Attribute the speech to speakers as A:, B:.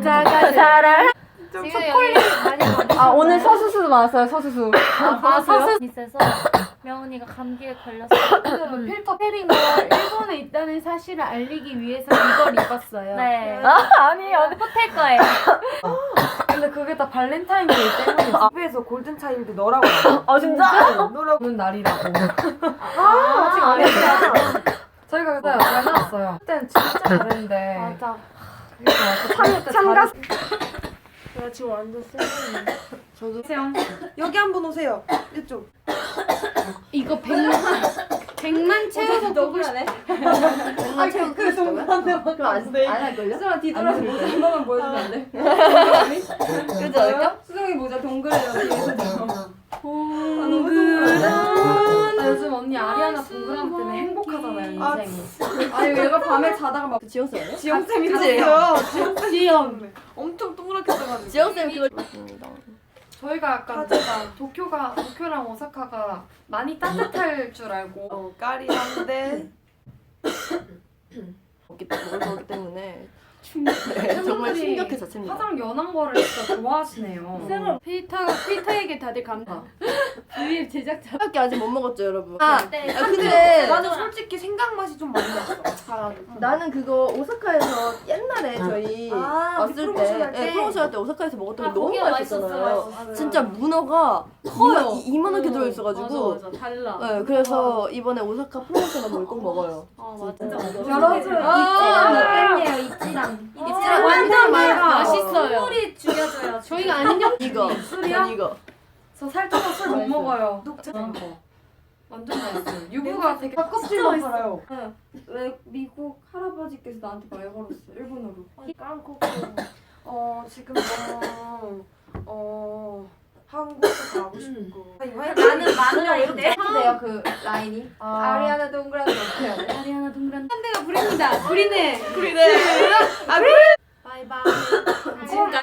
A: 여자가 사랑.
B: 지금 초콜릿 많이 받으셨나요?
C: 아 오늘 서수수 나왔어요. 서수수.
B: 서수 있어서 명훈이가 감기에 걸려서
A: 필터 페링거 일본에 있다는 사실을 알리기 위해서 이걸 입었어요.
B: 네.
C: 아니
B: 호텔 거예요.
C: 근데 그게 다 발렌타인데이 때문에.
D: 집에서 골든 차일드 너라고 나와.
C: 아 진짜?
D: 너라고.
C: 오는 날이라고.
D: 아직 안 했잖아.
C: 저희가 그때 잘 나왔어요. 그때는 진짜 잘했는데.
B: 맞아.
C: 참가.
D: 나 지금 완전 쎄는데.
C: 저도.
D: 여기 한번 오세요. 이쪽.
A: 이거 100만 채워서 보고 싶어.
C: 아 그 동반대 그럼 안할 걸요? 수정아 뒤돌아서 모자 한 번만 보여주면 안 돼? 그렇지 않을까? 수정이 모자 동그래요 뒤에서. 너무 동그래. 요즘 언니 아리아나 동그라미 때문에 행복하잖아요 인생이. 아 얘가 밤에 자다가 막 지영쌤 아니야? 지영쌤이
D: 그랬어요.
A: 지영.
D: 엄청 동그랗게 떠가지고.
C: 지영쌤 그걸
A: 저희가 약간 도쿄랑 오사카가 많이 따뜻할 줄 알고
D: 까리한데.
C: 먹기 때문에 네, 정말 충격의 자체입니다.
A: 화장 연한 거를 진짜 좋아하시네요. 필터에게 다들 감사. VL 제작자.
C: 밖에 아직 못 먹었죠 여러분.
B: 네.
C: 근데
D: 나는 솔직히 생강 맛이 좀 많이 났어.
C: 나는 그거 오사카에서 옛날에 저희 왔을
D: 프로모션 할 때?
C: 프로모션 할 때 오사카에서 먹었던 게 너무
B: 거기가
C: 맛있었잖아요.
B: 맛있었어요.
C: 진짜 문어가 커요. 이만하게 들어있어가지고.
A: 맞아 달라.
C: 네, 그래서 이번에 오사카 프로모션 한번 꼭 먹어요.
A: 진짜
C: 여러분,
B: 팬이에요 있지랑.
C: 있지랑
A: 완전
C: 맛있어요.
A: 맛있어요.
B: 술이 죽여줘요.
A: 저희가 아닌 영
C: 이거
A: 술이야?
C: 이거.
A: 저 살쪄서 술 못 먹어요.
D: 녹차.
A: 완전 맛있어요. 유부가 되게
D: 껍질만 팔아요.
C: 왜 미국 할아버지께서 나한테 말 걸었어 일본어로.
D: 깡코코. 지금 한국도 가고 싶고.
B: 나는 마누라 이렇게.
C: 돼요 그 라인이. 아리아나 동그라미 어떻게 해야 돼?
A: 아리아나 동그란 한대가 부립니다. 부리네.
C: 그래.
B: 바이바이.
A: 지금까지